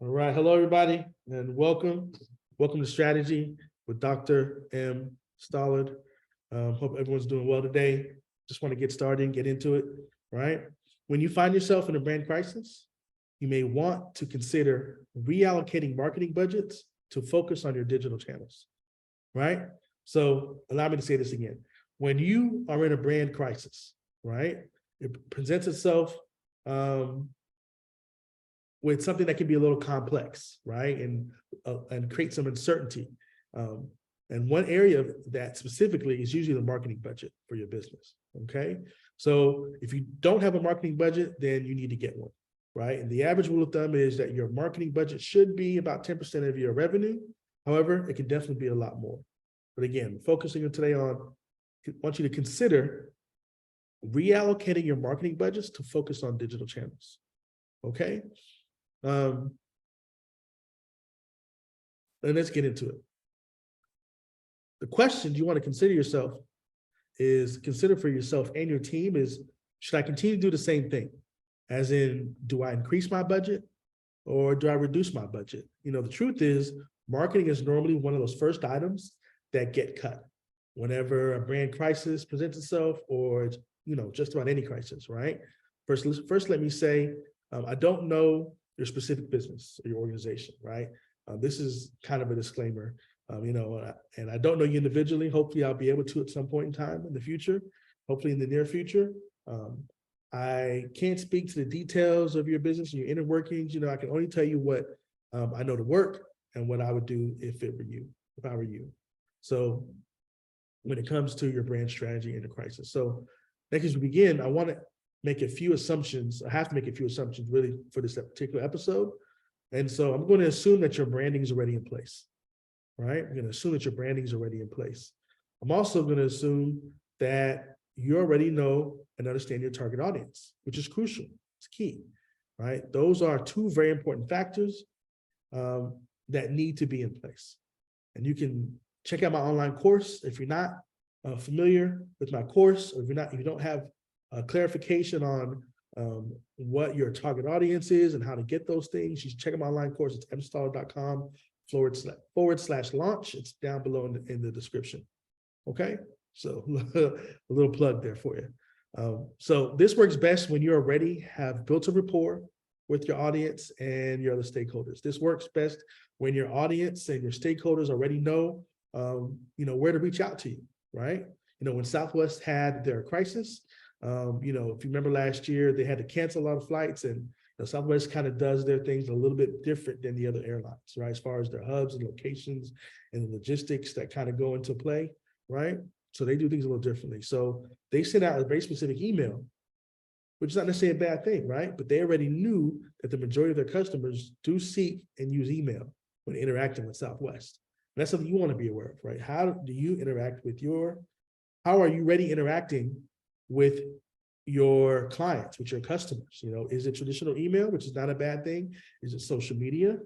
All right, hello everybody, and welcome. Welcome to Strategy with Dr. M. Stolard. Hope everyone's doing well today. Just want to get started and get into it, right? When you find yourself in a brand crisis, you may want to consider reallocating marketing budgets to focus on your digital channels, right? So allow me to say this again. When you are in a brand crisis, right, it presents itself with something that can be a little complex, right? And create some uncertainty. And one area of that specifically is usually the marketing budget for your business, okay? So if you don't have a marketing budget, then you need to get one, right? And the average rule of thumb is that your marketing budget should be about 10% of your revenue. However, it can definitely be a lot more. But again, focusing today on, I want you to consider reallocating your marketing budgets to focus on digital channels, okay? And let's get into it. The question you want to consider for yourself and your team is, should I continue to do the same thing? As in, do I increase my budget or do I reduce my budget? You know, the truth is marketing is normally one of those first items that get cut whenever a brand crisis presents itself, or, you know, just about any crisis, right? First, let me say, I don't know your specific business or your organization, right? This is kind of a disclaimer, and I don't know you individually. Hopefully I'll be able to at some point in time in the future, hopefully in the near future. I can't speak to the details of your business and your inner workings. You know, I can only tell you what I know to work and what I would do if I were you. So when it comes to your brand strategy in a crisis. So next, as we begin, I want to make a few assumptions. I have to make a few assumptions really for this particular episode. And so I'm going to assume that your branding is already in place, right? I'm going to assume that your branding is already in place. I'm also going to assume that you already know and understand your target audience, which is crucial. It's key, right? Those are two very important factors that need to be in place. And you can check out my online course if you're not familiar with my course, or if you don't have clarification on what your target audience is and how to get those things. You should check out my online course. It's mstolard.com/launch. It's down below in the description. Okay, so a little plug there for you. So this works best when you already have built a rapport with your audience and your other stakeholders. This works best when your audience and your stakeholders already know, where to reach out to you, right? You know, when Southwest had their crisis, if you remember last year, they had to cancel a lot of flights, and Southwest kind of does their things a little bit different than the other airlines, right? As far as their hubs and locations and the logistics that kind of go into play, right? So they do things a little differently. So they sent out a very specific email, which is not necessarily a bad thing, right? But they already knew that the majority of their customers do seek and use email when interacting with Southwest. And that's something you want to be aware of, right? How do you interact with how are you already interacting with your clients, with your customers? You know, is it traditional email, which is not a bad thing? Is it social media,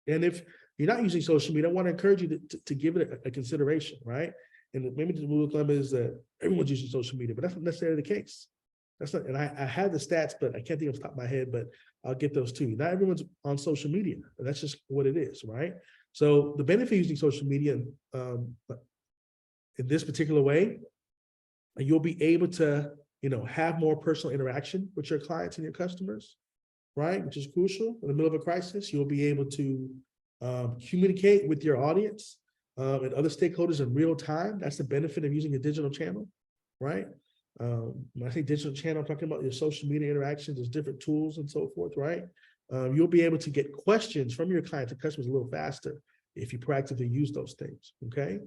And if you're not using social media, I want to encourage you to give it a consideration, right? And maybe the rule of thumb is that everyone's using social media, but that's not necessarily the case. That's not, and I have the stats, but I can't think off the top of my head, but I'll get those to you. Not everyone's on social media. That's just what it is, right? So the benefit of using social media in this particular way, you'll be able to, have more personal interaction with your clients and your customers, right? Which is crucial in the middle of a crisis. You'll be able to communicate with your audience and other stakeholders in real time. That's the benefit of using a digital channel, right? When I say digital channel, I'm talking about your social media interactions. There's different tools and so forth, right? You'll be able to get questions from your clients and customers a little faster if you proactively use those things, okay?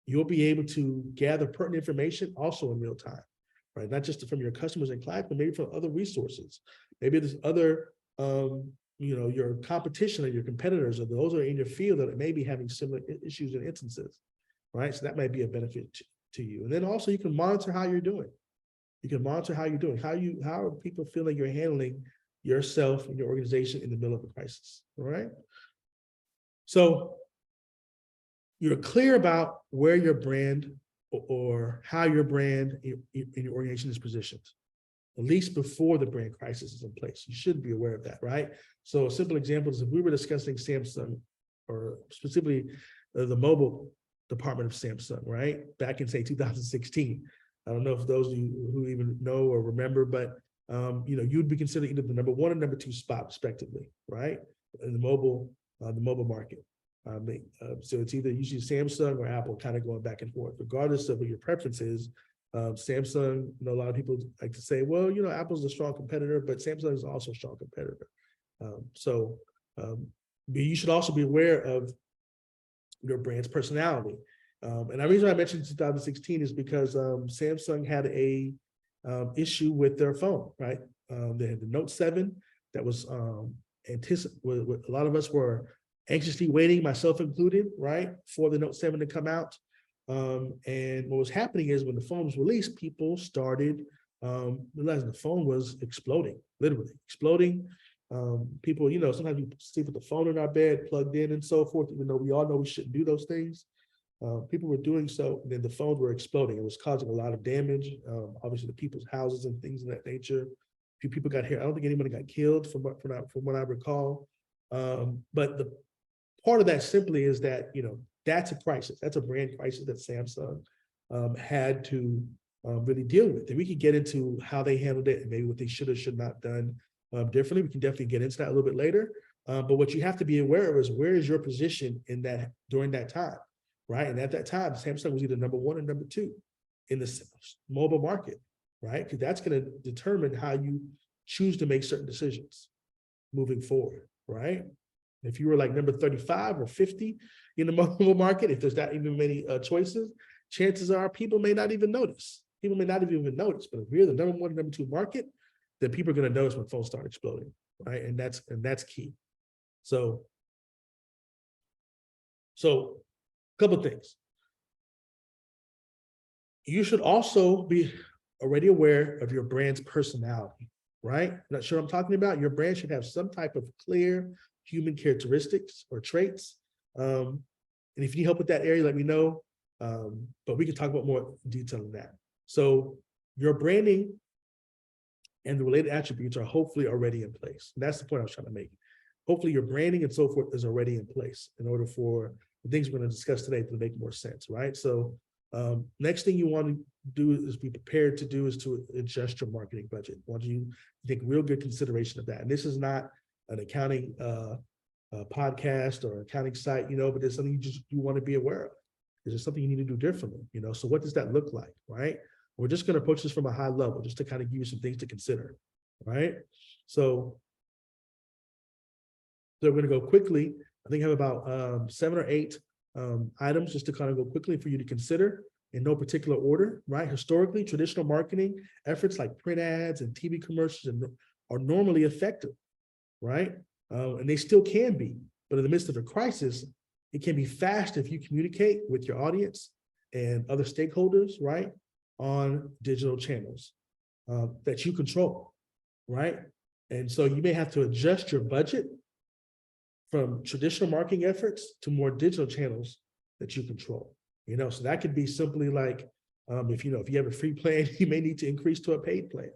You'll be able to gather pertinent information also in real time, right? Not just from your customers and clients, but maybe from other resources. Maybe there's other, your competition or your competitors, or those are in your field that may be having similar issues and instances, right? So that might be a benefit to you. And then also you can monitor how you're doing. You can monitor how you're doing, how are people feeling you're handling yourself and your organization in the middle of a crisis, all right? So you're clear about where your brand or how your brand in your organization is positioned. at least before the brand crisis is in place. You should be aware of that, right? So a simple example is if we were discussing Samsung, or specifically the mobile department of Samsung, right? Back in say 2016. I don't know if those of you who even know or remember, but you'd be considered either the number 1 or number 2 spot respectively, right? In the mobile market. So it's either usually Samsung or Apple, kind of going back and forth, regardless of what your preference is. Samsung, a lot of people like to say, well, Apple's a strong competitor, but Samsung is also a strong competitor. But you should also be aware of your brand's personality. And the reason I mentioned 2016 is because Samsung had a issue with their phone, right? They had the Note 7 that was a lot of us were anxiously waiting, myself included, right, for the Note 7 to come out. And what was happening is when the phone was released, people started realizing the phone was exploding, literally exploding. People, sometimes we sleep with the phone in our bed, plugged in and so forth, even though we all know we shouldn't do those things. People were doing so, and then the phones were exploding. It was causing a lot of damage, obviously to people's houses and things of that nature. A few people got hit. I don't think anybody got killed from what I recall. But the part of that simply is that, that's a crisis. That's a brand crisis that Samsung had to really deal with. And we could get into how they handled it and maybe what they should or should not done differently. We can definitely get into that a little bit later. But what you have to be aware of is where is your position in that during that time, right? And at that time, Samsung was either number 1 or number 2 in the mobile market, right? Because that's going to determine how you choose to make certain decisions moving forward, right? If you were like number 35 or 50 in the mobile market, if there's not even many choices, chances are people may not even notice. People may not even notice. But if you're the number 1 or number 2 market, then people are going to notice when phones start exploding, right? And that's key. So a couple of things. You should also be already aware of your brand's personality, right? Not sure what I'm talking about. Your brand should have some type of clear human characteristics or traits. And if you need help with that area, let me know. But we can talk about more detail on that. So your branding and the related attributes are hopefully already in place. And that's the point I was trying to make. Hopefully your branding and so forth is already in place in order for the things we're going to discuss today to make more sense, right? So next thing you want to do is be prepared to do is to adjust your marketing budget. I want you to take real good consideration of that. And this is not an accounting podcast or accounting site, but there's something you want to be aware of. Is there something you need to do differently? So what does that look like, right? We're just going to approach this from a high level, just to kind of give you some things to consider, right? So we're going to go quickly. I think I have about 7 or 8 items just to kind of go quickly for you to consider in no particular order, right? Historically, traditional marketing efforts like print ads and TV commercials are normally effective, right? And they still can be, but in the midst of a crisis, it can be fast if you communicate with your audience and other stakeholders, right? On digital channels that you control, right? And so you may have to adjust your budget from traditional marketing efforts to more digital channels that you control, so that could be simply like, if you have a free plan, you may need to increase to a paid plan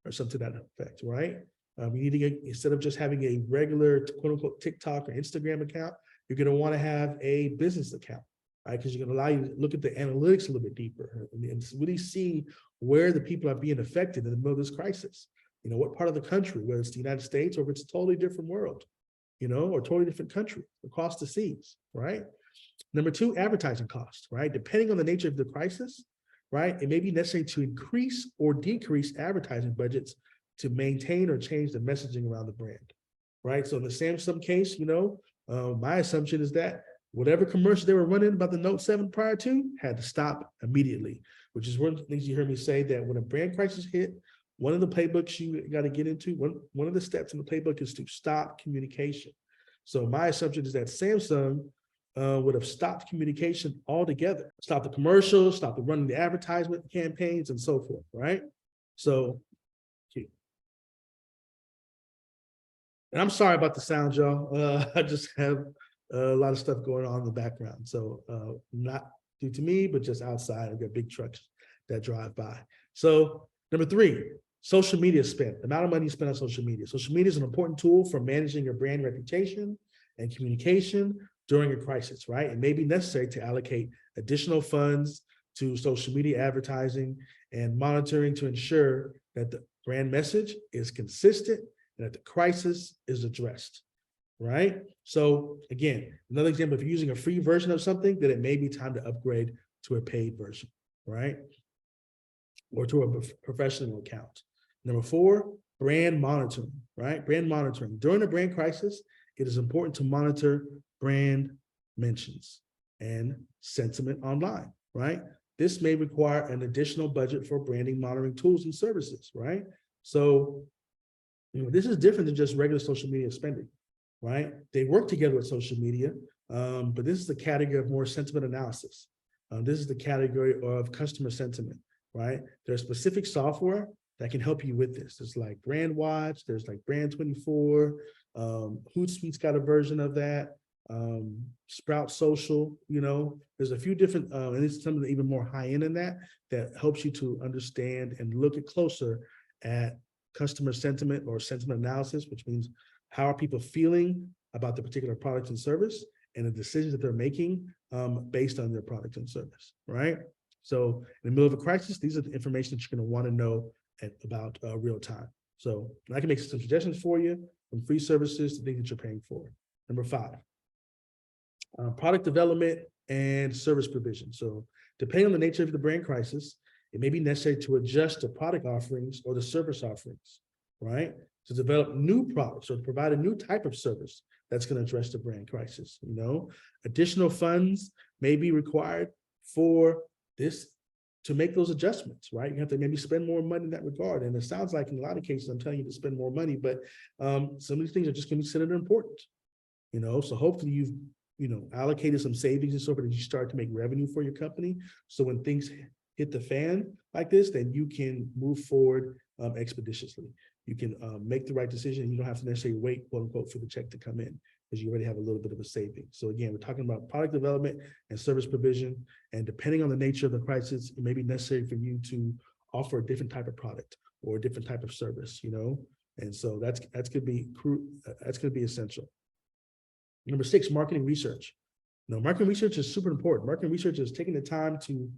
or something to that effect, right? You need to get, instead of just having a regular quote unquote TikTok or Instagram account, you're going to want to have a business account, right? Because you're going to allow you to look at the analytics a little bit deeper and really see where the people are being affected in the middle of this crisis. What part of the country, whether it's the United States or if it's a totally different world, or totally different country across the seas, right? Number 2, advertising costs, right? Depending on the nature of the crisis, right? It may be necessary to increase or decrease advertising budgets to maintain or change the messaging around the brand, right? So in the Samsung case, my assumption is that whatever commercial they were running about the Note 7 prior to had to stop immediately, which is one of the things you heard me say, that when a brand crisis hit, one of the playbooks you got to get into, one of the steps in the playbook is to stop communication. So my assumption is that Samsung would have stopped communication altogether, stop the commercials, stop the running the advertisement campaigns and so forth, right? So, and I'm sorry about the sound, y'all. I just have a lot of stuff going on in the background. So not due to me, but just outside. I've got big trucks that drive by. So number 3, Social media spend, the amount of money you spend on social media. Social media is an important tool for managing your brand reputation and communication during a crisis, right? It may be necessary to allocate additional funds to social media advertising and monitoring to ensure that the brand message is consistent and that the crisis is addressed, right? So again, another example, if you're using a free version of something, then it may be time to upgrade to a paid version, right? Or to a professional account. Number 4, brand monitoring, right? Brand monitoring. During a brand crisis, it is important to monitor brand mentions and sentiment online, right? This may require an additional budget for branding monitoring tools and services, right? So, this is different than just regular social media spending, right? They work together with social media, but this is the category of more sentiment analysis. This is the category of customer sentiment, right? There's specific software that can help you with this. There's like Brand Watch, there's like Brand 24, Hootsuite's got a version of that, Sprout Social, there's a few different, and it's something even more high end than that, that helps you to understand and look at closer at customer sentiment or sentiment analysis, which means how are people feeling about the particular product and service and the decisions that they're making based on their product and service, right? So in the middle of a crisis, these are the information that you're going to want to know about real time. So I can make some suggestions for you from free services to things that you're paying for. Number 5, product development and service provision. So depending on the nature of the brand crisis, it may be necessary to adjust the product offerings or the service offerings, right? To develop new products or provide a new type of service that's going to address the brand crisis. Additional funds may be required for this to make those adjustments, right? You have to maybe spend more money in that regard. And it sounds like in a lot of cases, I'm telling you to spend more money, but some of these things are just going to be considered important, so hopefully you've, allocated some savings and so forth, and you start to make revenue for your company. So when things hit the fan like this, then you can move forward expeditiously. You can make the right decision. You don't have to necessarily wait, quote unquote, for the check to come in because you already have a little bit of a saving. So again, we're talking about product development and service provision. And depending on the nature of the crisis, it may be necessary for you to offer a different type of product or a different type of service, And so that's going to be essential. Number 6, marketing research. Marketing research is super important. Marketing research is taking the time to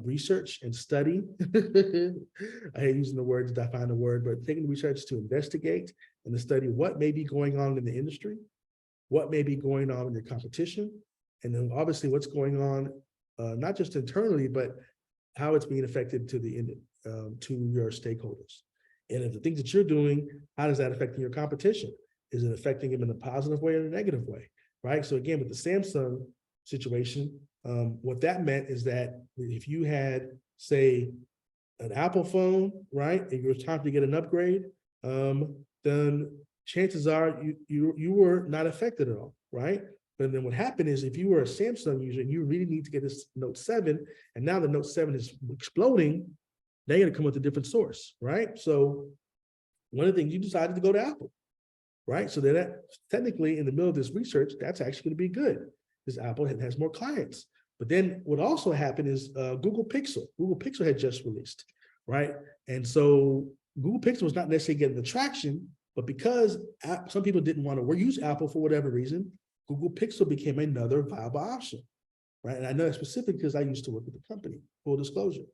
research and study. I hate using the word to define the word, but taking the research to investigate and to study what may be going on in the industry, what may be going on in your competition, and then obviously what's going on, not just internally, but how it's being affected to your stakeholders. And if the things that you're doing, how does that affect your competition? Is it affecting them in a positive way or a negative way, right? So again, with the Samsung situation, what that meant is that if you had, say, an Apple phone, right, and you were time to get an upgrade, then chances are you were not affected at all, right? But then what happened is if you were a Samsung user and you really need to get this Note 7, and now the Note 7 is exploding, they're going to come with a different source, right? So one of the things, you decided to go to Apple, right? So that technically in the middle of this research, that's actually going to be good because Apple has more clients. But then what also happened is Google Pixel had just released, right? And so Google Pixel was not necessarily getting the traction, but because some people didn't want to use Apple for whatever reason, Google Pixel became another viable option, right? And I know that specifically because I used to work with the company, full disclosure.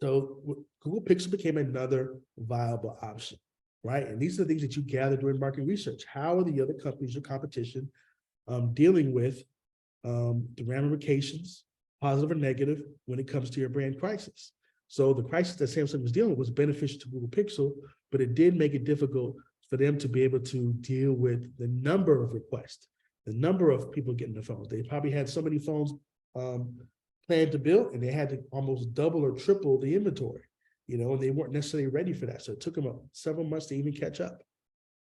So Google Pixel became another viable option, right? And these are the things that you gather during market research. How are the other companies, your competition, dealing with the ramifications, positive or negative, when it comes to your brand crisis? So the crisis that Samsung was dealing with was beneficial to Google Pixel, but it did make it difficult for them to be able to deal with the number of requests, the number of people getting the phones. They probably had so many phones planned to build, and they had to almost double or triple the inventory, and they weren't necessarily ready for that. So it took them several months to even catch up,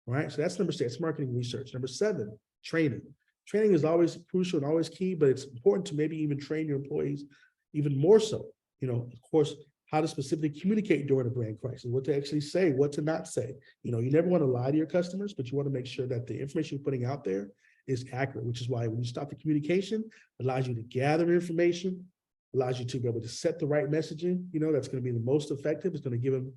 right? So that's number 6, marketing research. Number 7, training. Training is always crucial and always key, but it's important to maybe even train your employees even more so. Of course, how to specifically communicate during a brand crisis, what to actually say, what to not say. You never want to lie to your customers, but you want to make sure that the information you're putting out there is accurate, which is why when you stop the communication, it allows you to gather information, allows you to be able to set the right messaging, that's going to be the most effective. It's going to give them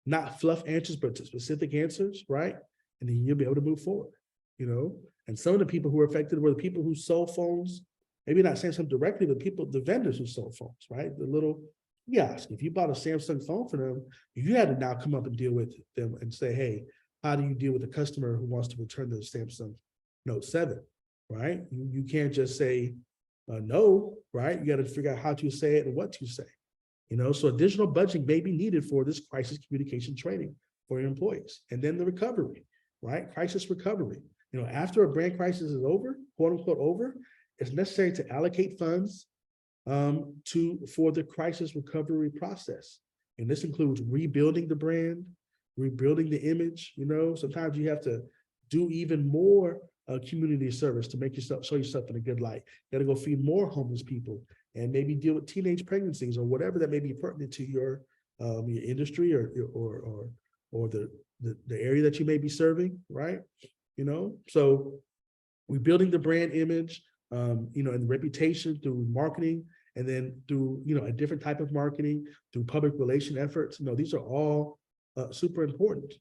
not fluff answers, but specific answers, right? And then you'll be able to move forward, And some of the people who were affected were the people who sold phones, maybe not Samsung directly, but the vendors who sold phones, right? The little kiosk. If you bought a Samsung phone for them, you had to now come up and deal with them and say, hey, how do you deal with a customer who wants to return the Samsung Note 7, right? You can't just say no, right? You got to figure out how to say it and what to say. So additional budgeting may be needed for this crisis communication training for your employees. And then the recovery, right? Crisis recovery. After a brand crisis is over, quote unquote over, it's necessary to allocate funds for the crisis recovery process. And this includes rebuilding the brand, rebuilding the image. Sometimes you have to do even more community service to make yourself, show yourself in a good light. You got to go feed more homeless people and maybe deal with teenage pregnancies or whatever that may be pertinent to your industry or the area that you may be serving, right? So rebuilding the brand image, and reputation through marketing, and then through, a different type of marketing, through public relation efforts. These are all super important,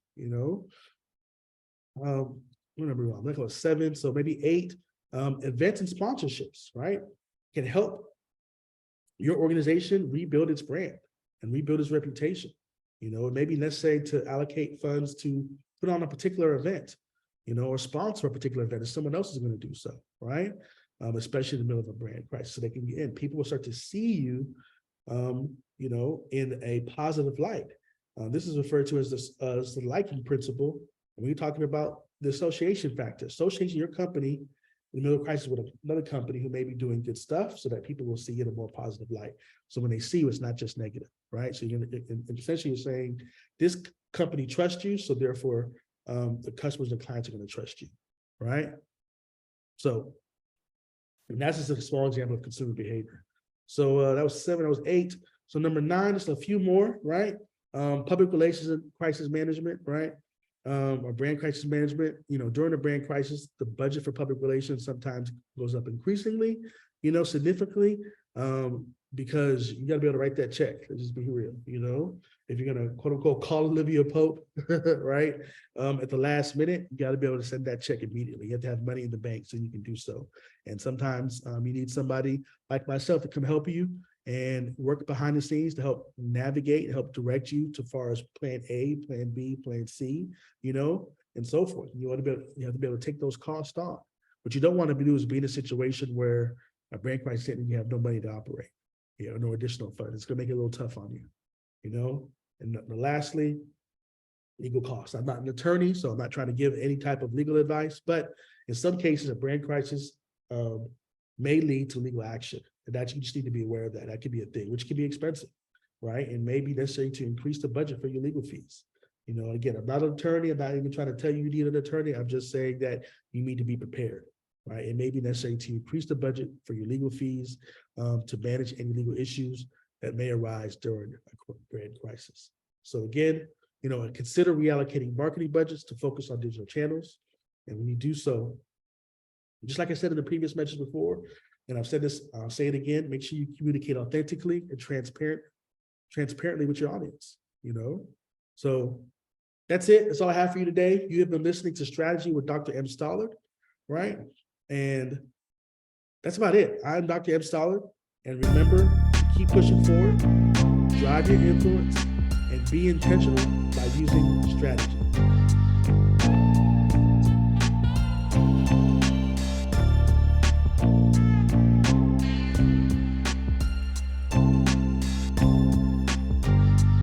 remember, I'm like 7, so maybe 8 events and sponsorships, right? Can help your organization rebuild its brand and rebuild its reputation. It may be necessary to allocate funds to put on a particular event, or sponsor a particular event if someone else is going to do so, right? Especially in the middle of a brand crisis, so they can get in. People will start to see you, in a positive light. This is referred to as the liking principle. And we're talking about the association factor, associating your company in the middle of crisis with another company who may be doing good stuff, so that people will see you in a more positive light. So when they see you, it's not just negative, right? So essentially you're saying this company trusts you, so therefore the customers and clients are going to trust you, right? So, and that's just a small example of consumer behavior. So that was 7, that was 8. So number 9, just a few more, right? Public relations and crisis management, right? Or brand crisis management. During the brand crisis, the budget for public relations sometimes goes up increasingly, significantly, because you got to be able to write that check. Let's just be real. If you're going to quote unquote call Olivia Pope, right, at the last minute, you got to be able to send that check immediately. You have to have money in the bank so you can do so. And sometimes you need somebody like myself to come help you and work behind the scenes to help navigate, help direct you to far as plan A, plan B, plan C, and so forth. You have to be able to take those costs on. What you don't want to do is be in a situation where a brand crisis hit and you have no money to operate, no additional funds. It's going to make it a little tough on you, And lastly, legal costs. I'm not an attorney, so I'm not trying to give any type of legal advice, but in some cases, a brand crisis may lead to legal action. And that you just need to be aware of that. That could be a thing, which can be expensive, right? And may be necessary to increase the budget for your legal fees. Again, I'm not an attorney. I'm not even trying to tell you need an attorney. I'm just saying that you need to be prepared, right? It may be necessary to increase the budget for your legal fees to manage any legal issues that may arise during a brand crisis. So again, consider reallocating marketing budgets to focus on digital channels. And when you do so, just like I said in the previous message before, and I've said this, I'll say it again, make sure you communicate authentically and transparently with your audience, So that's it. That's all I have for you today. You have been listening to Strategy with Dr. M. Stolard, right? And that's about it. I'm Dr. M. Stolard. And remember, keep pushing forward, drive your influence, and be intentional by using strategy.